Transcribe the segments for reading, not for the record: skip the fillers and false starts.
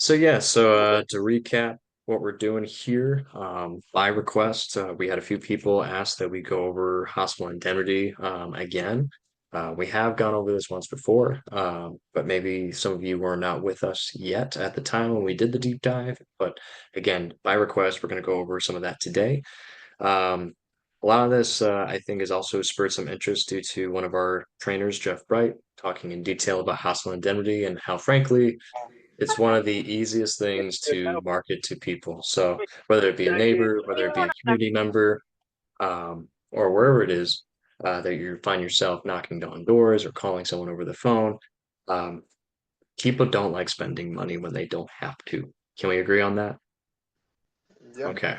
So to recap what we're doing here, by request, we had a few people ask that we go over hospital indemnity again. We have gone over this once before, but maybe some of you were not with us yet at the time when we did the deep dive. But again, by request, we're going to go over some of that today. A lot of this, I think, has also spurred some interest due to one of our trainers, Jeff Bright, talking in detail about hospital indemnity and how, frankly, it's one of the easiest things to market to people. So whether it be a neighbor, whether it be a community member, or wherever it is that you find yourself knocking down doors or calling someone over the phone, um, people don't like spending money when they don't have to. Can we agree on that? Yeah. Okay.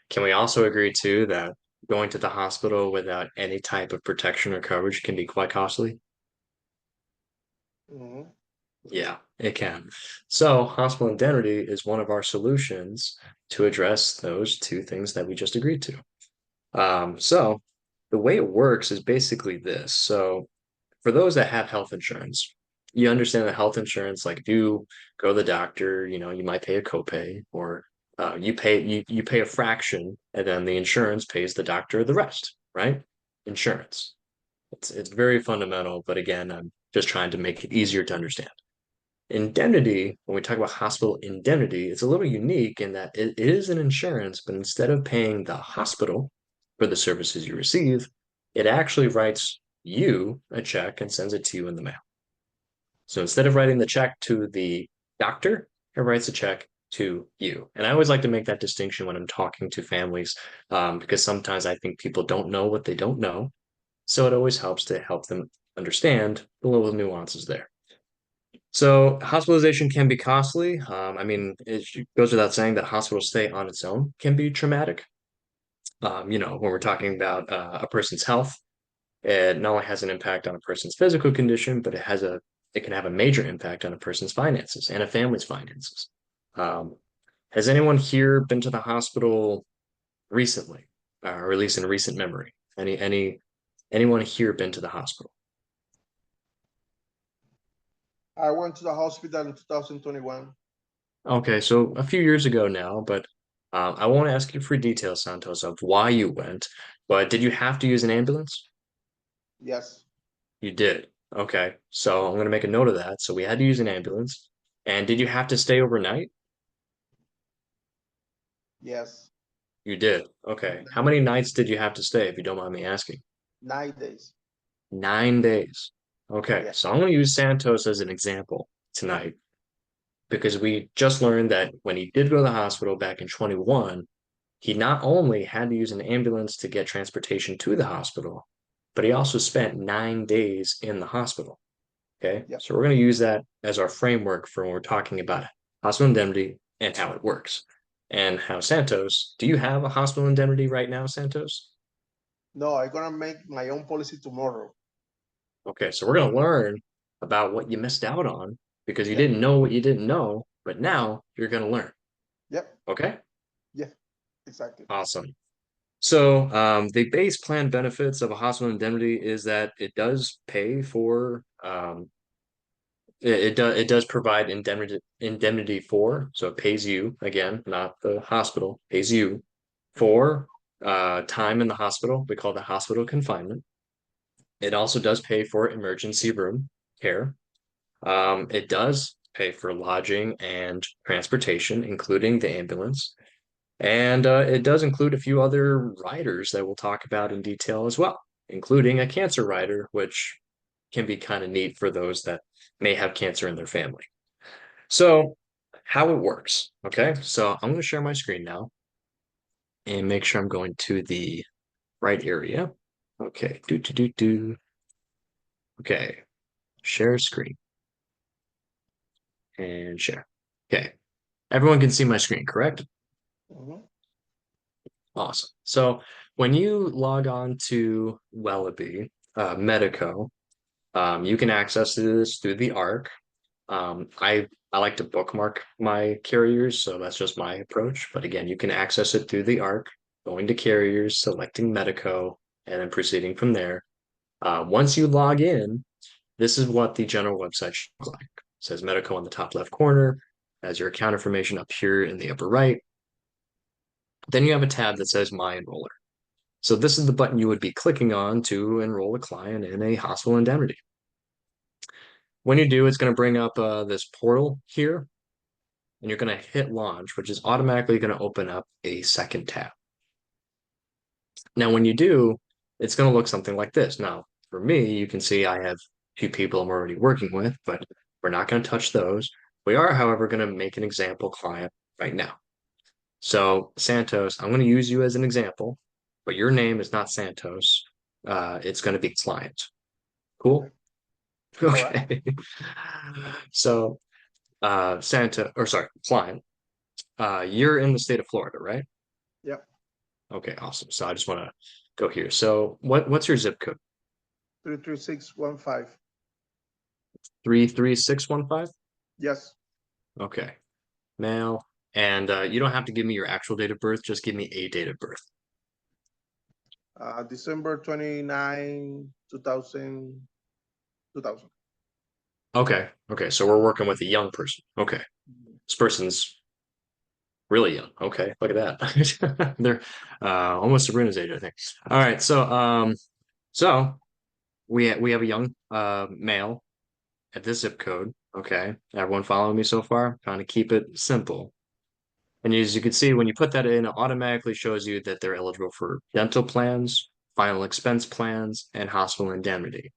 Can we also agree too that going to the hospital without any type of protection or coverage can be quite costly? hmm Yeah, it can. So, hospital indemnity is one of our solutions to address those two things that we just agreed to. So, the way it works is basically this. So, for those that have health insurance, you understand that health insurance, like if you go to the doctor, you might pay a copay or you pay a fraction and then the insurance pays the doctor the rest, right? Insurance. It's very fundamental, but again, I'm just trying to make it easier to understand. Indemnity, when we talk about hospital indemnity, it's a little unique in that it is an insurance, but instead of paying the hospital for the services you receive, it actually writes you a check and sends it to you in the mail. So instead of writing the check to the doctor, it writes a check to you. And I always like to make that distinction when I'm talking to families, because sometimes I think people don't know what they don't know. So it always helps to help them understand the little nuances there. So hospitalization can be costly. I mean, it goes without saying that hospital stay on its own can be traumatic. When we're talking about a person's health, it not only has an impact on a person's physical condition, but it can have a major impact on a person's finances and a family's finances. Um, has anyone here been to the hospital recently, or at least in recent memory? Anyone here been to the hospital? I went to the hospital in 2021. Okay, so a few years ago now, but I won't ask you for details, Santos, of why you went, but did you have to use an ambulance? Yes. You did. Okay, so I'm going to make a note of that. So we had to use an ambulance. And did you have to stay overnight? Yes. You did. Okay. How many nights did you have to stay, if you don't mind me asking? 9 days. 9 days. Okay, Yeah. so I'm going to use Santos as an example tonight because we just learned that when he did go to the hospital back in 21, he not only had to use an ambulance to get transportation to the hospital, but he also spent 9 days in the hospital. Okay. Yeah. So we're going to use that as our framework for when we're talking about hospital indemnity and how it works. And how Santos, do you have a hospital indemnity right now, Santos? No, I'm gonna make my own policy tomorrow. Okay. So we're going to learn about what you missed out on because you Yeah. didn't know what you didn't know, but now you're going to learn. Yep. Okay. Yeah. Exactly. Awesome. So, the base plan benefits of a hospital indemnity is that it does pay for it does provide indemnity for, so it pays you again, not the hospital, pays you hmm for time in the hospital. We call that hospital confinement. It also does pay for emergency room care. It does pay for lodging and transportation, including the ambulance. And it does include a few other riders that we'll talk about in detail as well, including a cancer rider, which can be kind of neat for those that may have cancer in their family. So, how it works. Okay, so I'm going to share my screen now and make sure I'm going to the right area. Okay, do. Okay, share screen and share. Okay, everyone can see my screen, correct? hmm Awesome. So, when you log on to Wellabe, Medico, you can access this through the ARC. I like to bookmark my carriers, so that's just my approach. But again, you can access it through the ARC, going to carriers, selecting Medico, and then proceeding from there. Once you log in, this is what the general website should look like. It says Medico on the top left corner. as your account information up here in the upper right. Then you have a tab that says My Enroller. So this is the button you would be clicking on to enroll a client in a hospital indemnity. When you do, it's going to bring up this portal here, and you're going to hit launch, which is automatically going to open up a second tab. Now, when you do, it's going to look something like this. Now, for me, you can see I have two people I'm already working with, but we're not going to touch those. We are, however, going to make an example client right now. So, Santos, I'm going to use you as an example, but your name is not Santos. It's going to be client. Cool? Okay. All right. Okay. So, Santa, or sorry, client, you're in the state of Florida, right? Yep. Okay, awesome. So I just want to go here. So what's your zip code? 33615. 33615? Yes. Okay. Male. And you don't have to give me your actual date of birth, just give me a date of birth. December 29, 2000. 2000. Okay. Okay. So we're working with a young person. Okay. This person's really young. Okay. Look at that. They're almost Sabrina's age, I think. All right. So we have a young male at this zip code. Okay. Everyone following me so far? Trying to keep it simple. And as you can see, when you put that in, it automatically shows you that they're eligible for dental plans, final expense plans, and hospital indemnity.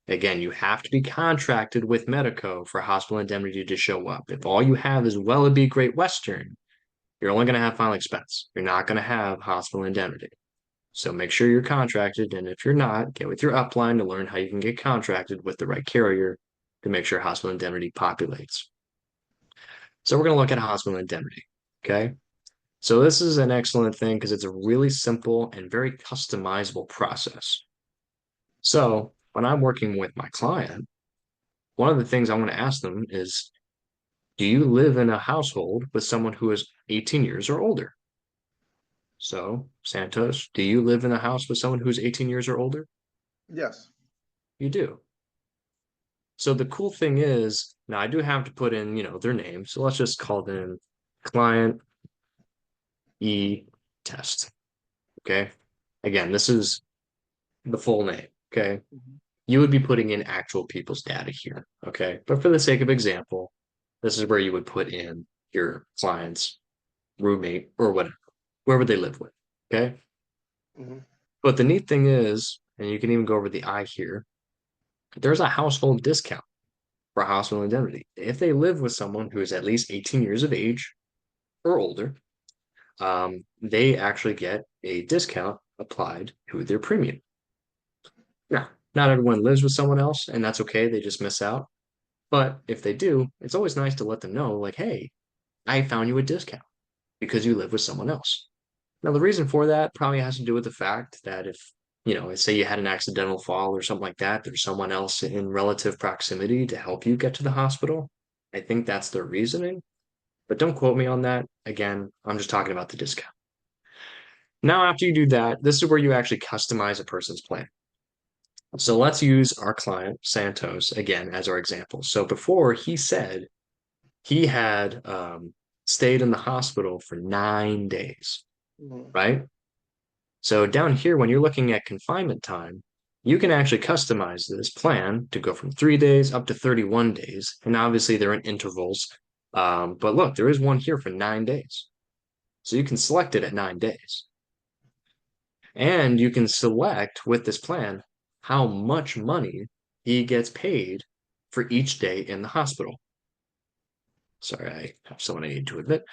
Again, you have to be contracted with Medico for hospital indemnity to show up. If all you have is Wellabe Great Western, you're only going to have final expense. You're not going to have hospital indemnity. So make sure you're contracted. And if you're not, get with your upline to learn how you can get contracted with the right carrier to make sure hospital indemnity populates. So we're going to look at hospital indemnity. Okay. So this is an excellent thing because it's a really simple and very customizable process. So when I'm working with my client, one of the things I want to ask them is, do you live in a household with someone who is 18 years or older? So, Santos, do you live in a house with someone who's 18 years or older? Yes. You do. So the cool thing is, now I do have to put in, their name. So let's just call them client E test. Okay. Again, this is the full name. Okay. Mhm. You would be putting in actual people's data here. Okay. But for the sake of example, this is where you would put in your client's roommate or whatever, whoever they live with. Okay. Mhm. But the neat thing is, and you can even go over the I here, there's a household discount for household indemnity. If they live with someone who is at least 18 years of age or older, they actually get a discount applied to their premium. Now, not everyone lives with someone else, and that's okay. They just miss out. But if they do, it's always nice to let them know, like, hey, I found you a discount because you live with someone else. Now, the reason for that probably has to do with the fact that if, say you had an accidental fall or something like that, there's someone else in relative proximity to help you get to the hospital. I think that's their reasoning, but don't quote me on that. Again, I'm just talking about the discount. Now, after you do that, this is where you actually customize a person's plan. So let's use our client, Santos, again as our example. So before he said he had stayed in the hospital for 9 days, Mhm. right? So down here, when you're looking at confinement time, you can actually customize this plan to go from 3 days up to 31 days. And obviously they're in intervals. But look, there is one here for 9 days. So you can select it at 9 days. And you can select with this plan how much money he gets paid for each day in the hospital. Sorry, I have someone I need to admit.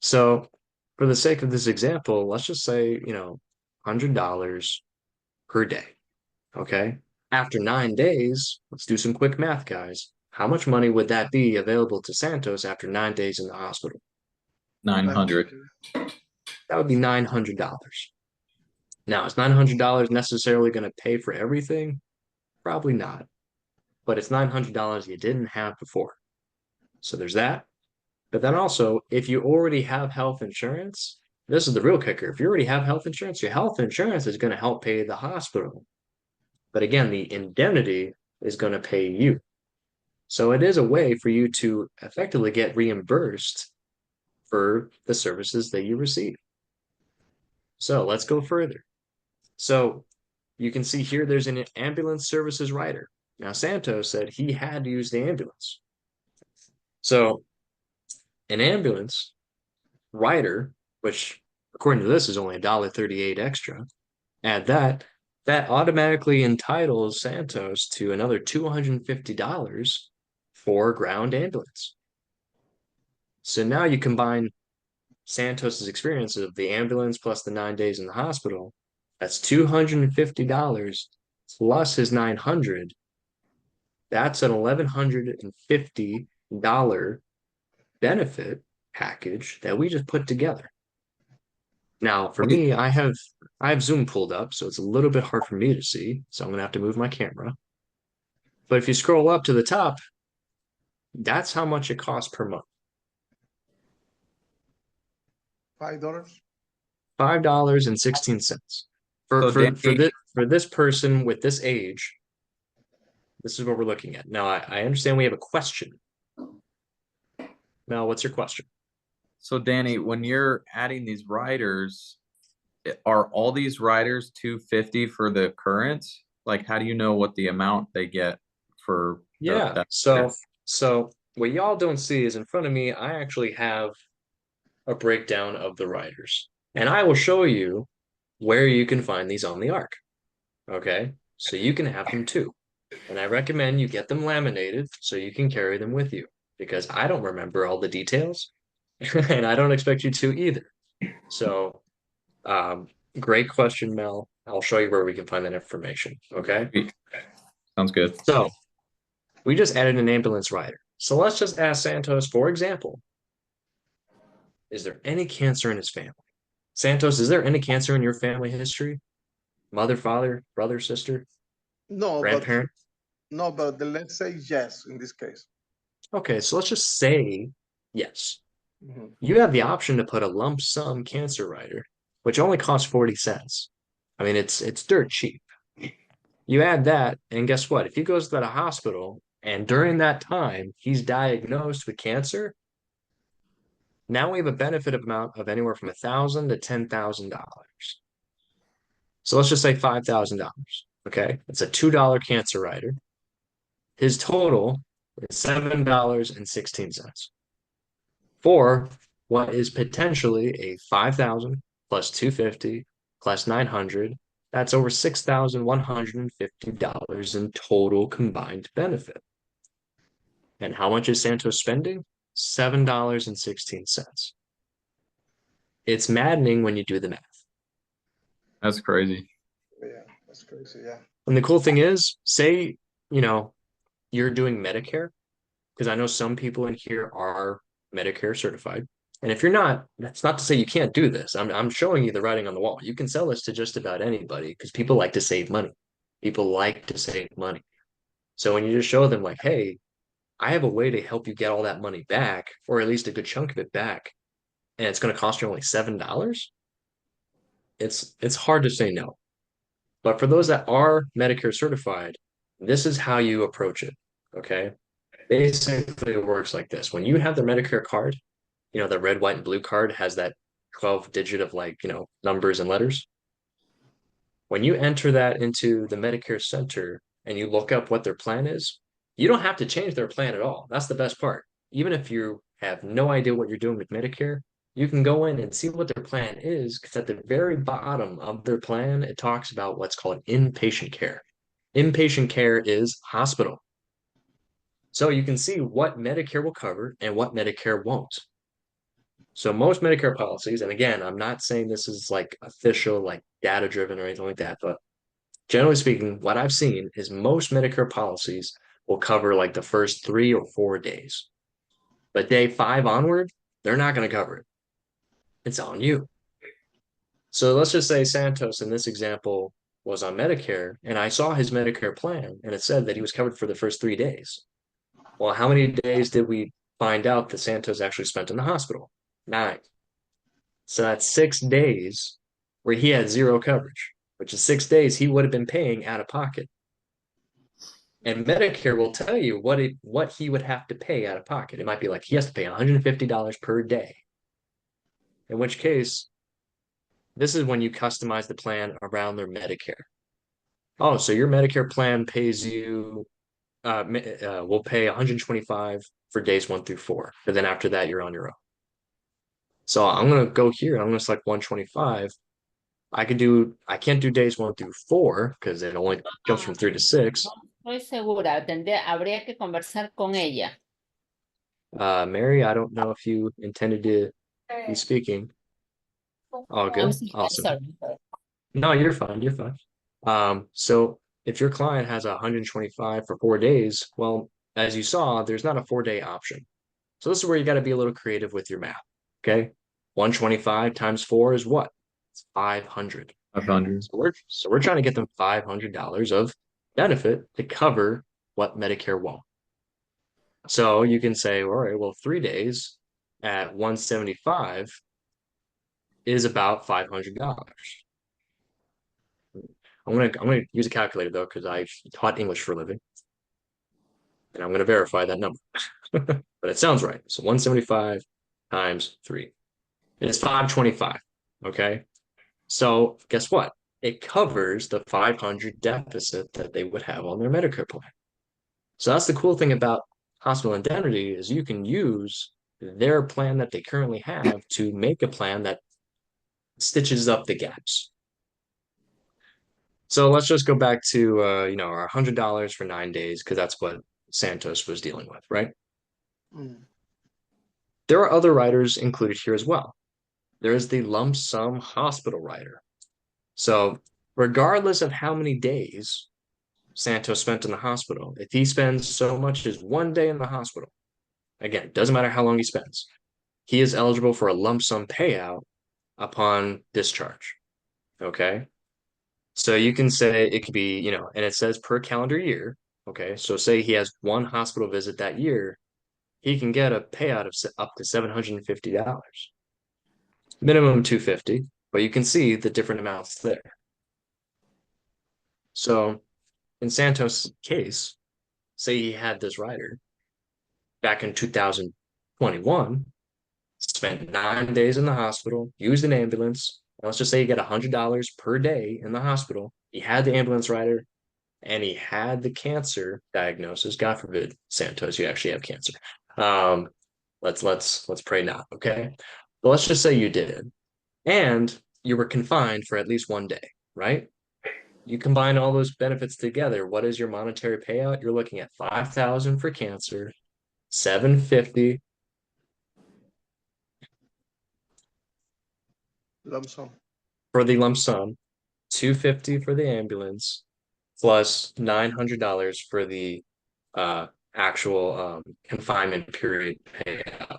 So for the sake of this example, let's just say, $100 per day. Okay. After 9 days, let's do some quick math, guys. How much money would that be available to Santos after 9 days in the hospital? 900. 900. That would be $900. Now, is $900 necessarily going to pay for everything? Probably not. But it's $900 you didn't have before. So there's that. But then also, if you already have health insurance, this is the real kicker. If you already have health insurance, your health insurance is going to help pay the hospital. But again, the indemnity is going to pay you. So it is a way for you to effectively get reimbursed for the services that you receive. So let's go further. So you can see here there's an ambulance services rider. Now Santos said he had to use the ambulance. So an ambulance rider, which according to this is only $1.38 extra, add that, that automatically entitles Santos to another $250 for ground ambulance. So now you combine Santos's experience of the ambulance plus the 9 days in the hospital. That's $250 plus his 900. That's an $1,150 benefit package that we just put together. Now, for me, I have Zoom pulled up, so it's a little bit hard for me to see. So I'm gonna have to move my camera. But if you scroll up to the top, that's how much it costs per month. $5. $5.16. So Danny, For this person with this age, this is what we're looking at. Now I understand we have a question. Now, what's your question? so Danny, when you're adding these riders, are all these riders 250 for the current? Like, how do you know what the amount they get for Yeah, that? so what y'all don't see is in front of me, I actually have a breakdown of the riders. And I will show you where you can find these on the arc. Okay, so you can have them too. And I recommend you get them laminated so you can carry them with you because I don't remember all the details and I don't expect you to either. So, um, great question, Mel. I'll show you where we can find that information. Okay, Sweet. Sounds good. so we just added an ambulance rider. So let's just ask Santos, for example, is there any cancer in his family? Santos, is there any cancer in your family history? Mother, father, brother, sister, No, but grandparent? let's say yes in this case. Okay, so let's just say yes. Mhm. You have the option to put a lump sum cancer rider, which only costs 40 cents. I mean, it's dirt cheap. You add that, and guess what? If he goes to the hospital and during that time he's diagnosed with cancer, now we have a benefit amount of anywhere from $1,000 to $10,000. So let's just say $5,000. Okay, it's a $2 cancer rider. His total is $7.16 for what is potentially a 5,000 plus 250 plus 900. That's over $6,150 in total combined benefit. And how much is Santos spending? $7.16. It's maddening when you do the math. That's crazy. Yeah, that's crazy. Yeah. And the cool thing is, say, you know, you're doing Medicare, because I know some people in here are Medicare certified. And if you're not, that's not to say you can't do this. I'm showing you the writing on the wall. You can sell this to just about anybody because people like to save money. People like to save money. So when you just show them like, hey, I have a way to help you get all that money back, or at least a good chunk of it back, and it's going to cost you only $7, it's hard to say no. But for those that are Medicare certified, this is how you approach it. Okay. Basically, it works like this. When you have the Medicare card, the red, white, and blue card has that 12 digit of numbers and letters. When you enter that into the Medicare Center and you look up what their plan is, you don't have to change their plan at all. That's the best part. Even if you have no idea what you're doing with Medicare, you can go in and see what their plan is because at the very bottom of their plan, it talks about what's called inpatient care. Inpatient care is hospital. So you can see what Medicare will cover and what Medicare won't. So most Medicare policies, and again, I'm not saying this is like official, like data driven or anything like that, but generally speaking, what I've seen is most Medicare policies will cover like the first 3 or 4 days. But day 5 onward, they're not going to cover it. It's on you. So let's just say Santos in this example was on Medicare, and I saw his Medicare plan, and it said that he was covered for the first 3 days. Well, how many days did we find out that Santos actually spent in the hospital? 9. So that's 6 days where he had zero coverage, which is 6 days he would have been paying out of pocket. And Medicare will tell you what he would have to pay out of pocket. It might be like he has to pay $150 per day. In which case, this is when you customize the plan around their Medicare. Oh, so your Medicare plan pays you will pay 125 for days 1 through 4, but then after that you're on your own. So I'm gonna go here. I'm gonna select 125. I can't do days 1 through 4 because it only goes from 3 to 6. No estoy segura, habría que conversar con ella. Mary, I don't know if you intended to be speaking. All good. Awesome. Sorry. No, you're fine. You're fine. So if your client has 125 for 4 days, well, as you saw, there's not a 4-day option. So this is where you got to be a little creative with your math. Okay. 125 times 4 is what? It's 500. 500. So we're trying to get them $500 of benefit to cover what Medicare won't. So you can say, all right, well, 3 days at 175 is about $500. I'm gonna use a calculator though, because I taught English for a living. And I'm gonna verify that number. But it sounds right. So 175 times 3 is 525. Okay. So guess what? It covers the 500 deficit that they would have on their Medicare plan. So that's the cool thing about hospital indemnity is you can use their plan that they currently have to make a plan that stitches up the gaps. So let's just go back to our $100 for 9 days because that's what Santos was dealing with, right? There are other riders included here as well. There is the lump sum hospital rider. So regardless of how many days Santos spent in the hospital, if he spends so much as 1 day in the hospital, again, it doesn't matter how long he spends, he is eligible for a lump sum payout upon discharge. Okay. So you can say it could be, and it says per calendar year. Okay. So say he has one hospital visit that year, he can get a payout of up to $750. Minimum 250, but you can see the different amounts there. So in Santos' case, say he had this rider back in 2021, spent 9 days in the hospital, used an ambulance. Let's just say he got $100 per day in the hospital. He had the ambulance rider and he had the cancer diagnosis. God forbid, Santos, you actually have cancer. Let's pray not, okay? But let's just say you did. And you were confined for at least 1 day, right? You combine all those benefits together. What is your monetary payout? You're looking at $5,000 for cancer, $750 Lump sum. for the lump sum, $250 for the ambulance, plus $900 for the actual confinement period payout.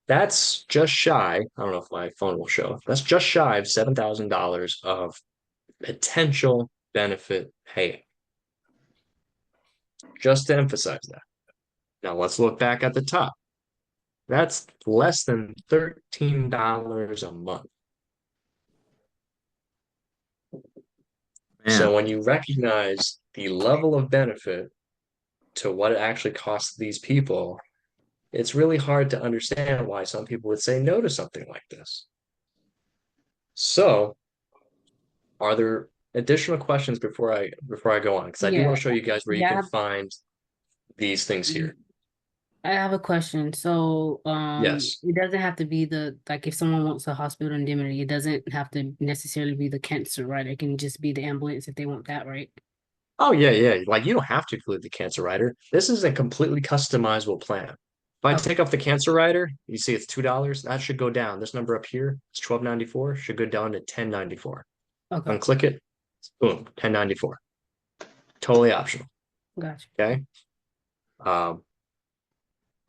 That's just shy. I don't know if my phone will show. That's just shy of $7,000 of potential benefit payout. Just to emphasize that. Now let's look back at the top. That's less than $13 a month. Man, So when you recognize the level of benefit to what it actually costs these people, it's really hard to understand why some people would say no to something like this. So, are there additional questions before I go on? Because I do want to show you guys where you can find these things here. I have a question. So, Yes. it doesn't have to be if someone wants a hospital indemnity, it doesn't have to necessarily be the cancer, right? It can just be the ambulance if they want that, right? Oh, yeah. Like you don't have to include the cancer rider. This is a completely customizable plan. If I take off the cancer rider, you see it's $2. That should go down. This number up here is $12.94, should go down to $10.94. Okay, Unclick it, boom, $10.94. Totally optional. gotcha. Okay.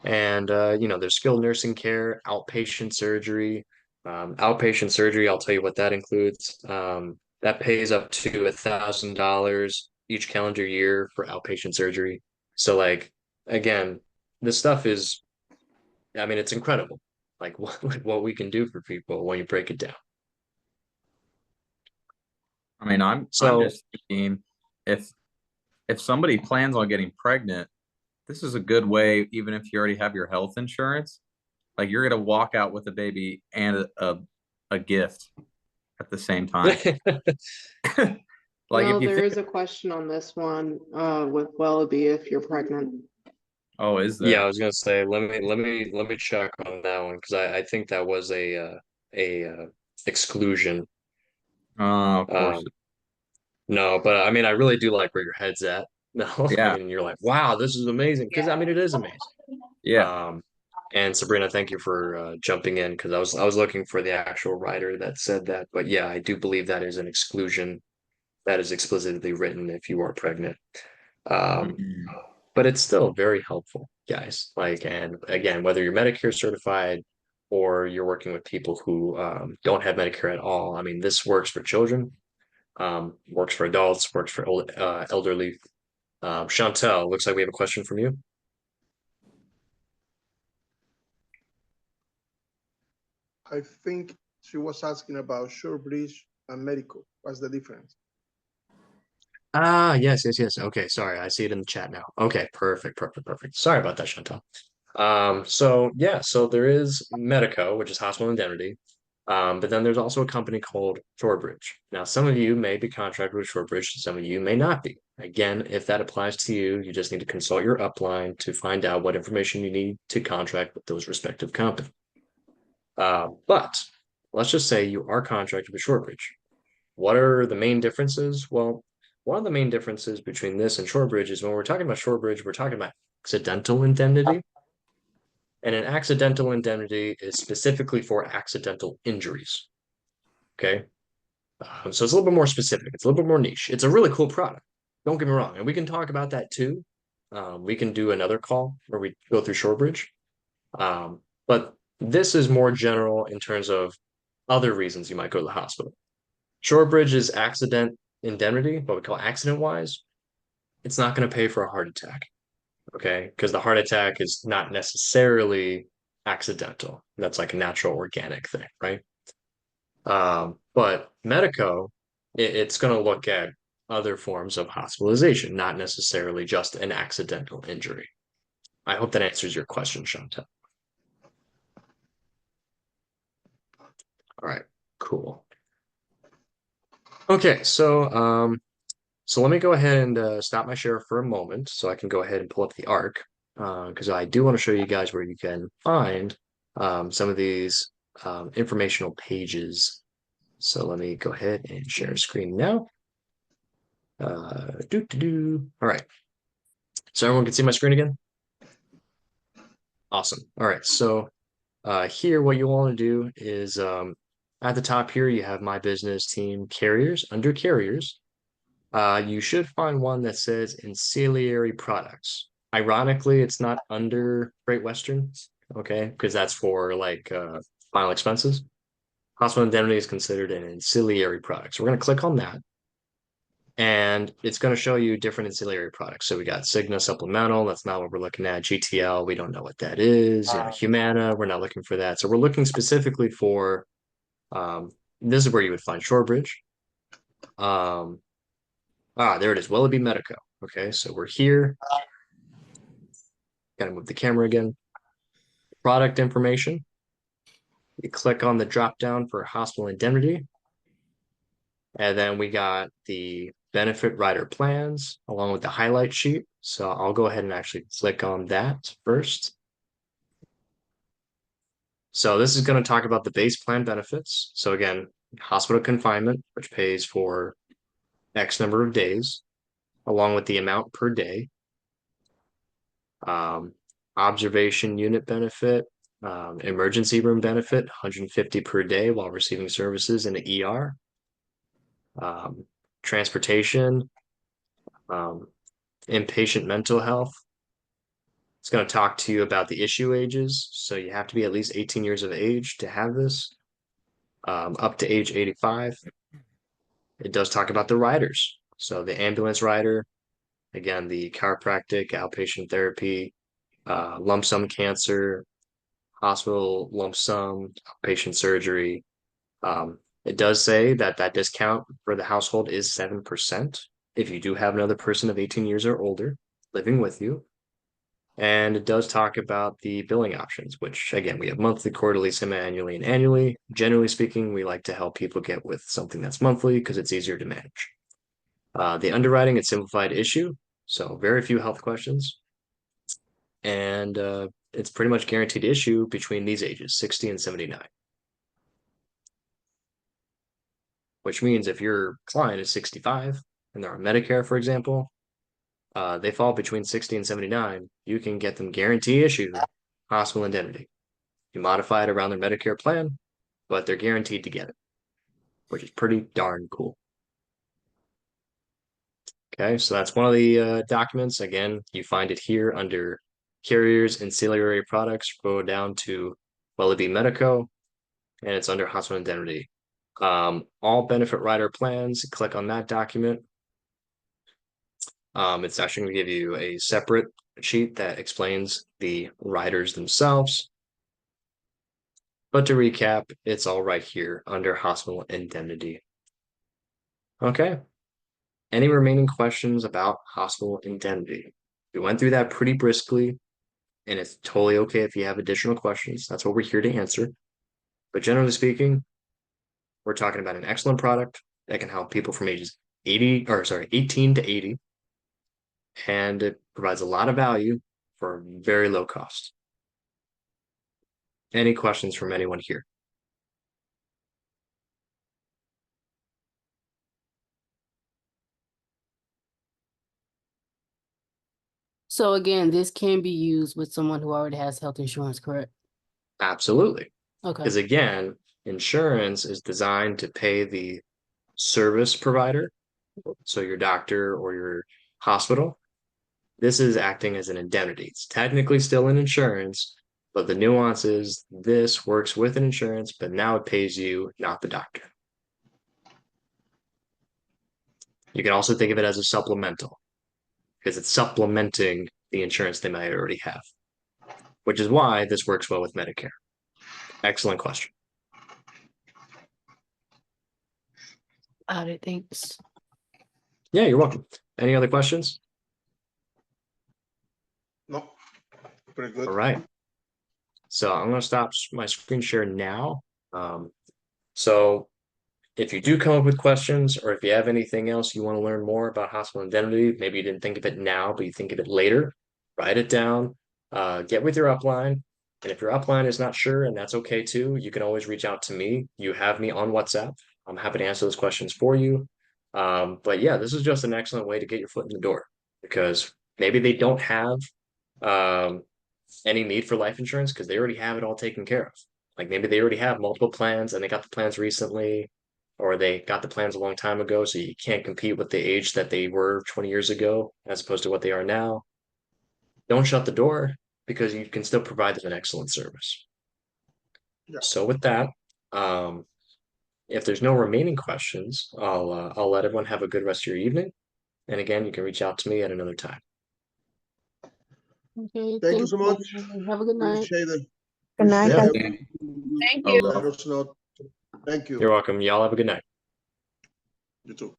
And there's skilled nursing care, outpatient surgery. Outpatient surgery, I'll tell you what that includes. That pays up to $1,000 each calendar year for outpatient surgery. So like again, this stuff is, I mean, it's incredible. Like what we can do for people when you break it down. I mean, I'm So- just thinking if if somebody plans on getting pregnant, this is a good way, even if you already have your health insurance, like you're gonna walk out with a baby and a gift at the same time. Like if Well, you there think, is a question on this one, with Wellabe if you're pregnant. oh, is Yeah, I there? was gonna say let me check on that one because I think that was a exclusion. Of course. Um, no, but I mean I really do like where your head's at. No, Yeah, and you're like, wow, this is amazing because I mean it is amazing. yeah. And Sabrina, thank you for jumping in because I was looking for the actual writer that said that, but yeah, I do believe that is an exclusion that is explicitly written if you are pregnant. Um, Mhm. but it's still very helpful, guys. Like, and again, whether you're Medicare certified or you're working with people who don't have Medicare at all, I mean, this works for children, works for adults, works for elderly. Chantel, looks like we have a question from you. I think she was asking about Shorebridge and Medico. What's the difference? Ah, yes, yes, yes. Okay, sorry, I see it in the chat now. Okay, perfect, perfect, perfect. Sorry about that, Chantal. So yeah, so there is Medico, which is hospital indemnity. But then there's also a company called Shorebridge. Now, some of you may be contracted with Shorebridge, some of you may not be. Again, if that applies to you, you just need to consult your upline to find out what information you need to contract with those respective companies. But let's just say you are contracted with Shorebridge. What are the main differences? Well, one of the main differences between this and Shorebridge is when we're talking about Shorebridge, we're talking about accidental indemnity. And an accidental indemnity is specifically for accidental injuries. Okay. So it's a little bit more specific. It's a little bit more niche. It's a really cool product. Don't get me wrong. And we can talk about that too. We can do another call where we go through Shorebridge. But this is more general in terms of other reasons you might go to the hospital. Shorebridge is accident indemnity, what we call accident wise. It's not going to pay for a heart attack. Okay. Because the heart attack is not necessarily accidental. That's like a natural organic thing, right? But Medico, it's going to look at other forms of hospitalization, not necessarily just an accidental injury. I hope that answers your question, Chantel. All right, cool. Okay, so let me go ahead and stop my share for a moment so I can go ahead and pull up the ARC because I do want to show you guys where you can find some of these informational pages. So let me go ahead and share screen now. All right. So everyone can see my screen again? Awesome. All right. So here, what you want to do is at the top here, you have my business team carriers. Under carriers, you should find one that says ancillary products. Ironically, it's not under Great Western, okay, because that's for like final expenses. Hospital indemnity is considered an ancillary product. So we're going to click on that. And it's going to show you different ancillary products. So we got Cigna supplemental. That's not what we're looking at. GTL, we don't know what that is. You know, Humana, we're not looking for that. So we're looking specifically for this is where you would find Shorebridge. There it is. Wellabe Medico. Okay, so we're here. Gotta move the camera again. Product information. You click on the drop down for hospital indemnity. And then we got the benefit rider plans along with the highlight sheet. So I'll go ahead and actually click on that first. So this is going to talk about the base plan benefits. So again, hospital confinement, which pays for X number of days, along with the amount per day. Observation unit benefit, emergency room benefit, 150 per day while receiving services in the ER. Transportation, inpatient mental health. It's going to talk to you about the issue ages. So you have to be at least 18 years of age to have this, up to age 85. It does talk about the riders. So the ambulance rider, again, the chiropractic, outpatient therapy, lump sum cancer, hospital lump sum, outpatient surgery. It does say that that discount for the household is 7%. if you do have another person of 18 years or older living with you. And it does talk about the billing options, which again, we have monthly, quarterly, semi-annually, and annually. Generally speaking, we like to help people get with something that's monthly because it's easier to manage. The underwriting and simplified issue, so very few health questions. And it's pretty much guaranteed issue between these ages, 60 and 79. Which means if your client is 65 and they're on Medicare, for example, they fall between 60 and 79, you can get them guarantee issue hospital indemnity. You modify it around their Medicare plan, but they're guaranteed to get it, which is pretty darn cool. Okay, so that's one of the documents. Again, you find it here under carriers, ancillary products, go down to Wellabe Medico, and it's under hospital indemnity. All benefit rider plans, click on that document. It's actually going to give you a separate sheet that explains the riders themselves. But to recap, it's all right here under hospital indemnity. Okay. Any remaining questions about hospital indemnity? We went through that pretty briskly, and it's totally okay if you have additional questions. That's what we're here to answer. But generally speaking, we're talking about an excellent product that can help people from ages 18 to 80. And it provides a lot of value for very low cost. Any questions from anyone here? So again, this can be used with someone who already has health insurance, correct? Absolutely. Okay. Because again, insurance is designed to pay the service provider, so your doctor or your hospital. This is acting as an indemnity. It's technically still an insurance, but the nuance is this works with an insurance, but now it pays you, not the doctor. You can also think of it as a supplemental, because it's supplementing the insurance they might already have, which is why this works well with Medicare. Excellent question. Got it, thanks. Yeah, you're welcome. Any other questions? No, pretty good. All right. So I'm going to stop my screen share now. So if you do come up with questions, or if you have anything else you want to learn more about hospital indemnity, maybe you didn't think of it now, but you think of it later, write it down, get with your upline. And if your upline is not sure, and that's okay too, you can always reach out to me. You have me on WhatsApp. I'm happy to answer those questions for you. But yeah, this is just an excellent way to get your foot in the door, because maybe they don't have any need for life insurance because they already have it all taken care of. Like maybe they already have multiple plans and they got the plans recently, or they got the plans a long time ago, so you can't compete with the age that they were 20 years ago as opposed to what they are now. Don't shut the door, because you can still provide them an excellent service. Yeah. So with that, if there's no remaining questions, I'll let everyone have a good rest of your evening. And again, you can reach out to me at another time. Okay, Thank you so much. Have a good night. Appreciate it. Good night, Appreciate guys. it. Thank Oh, you. Let us know. Thank you. You're welcome. Y'all have a good night. You too.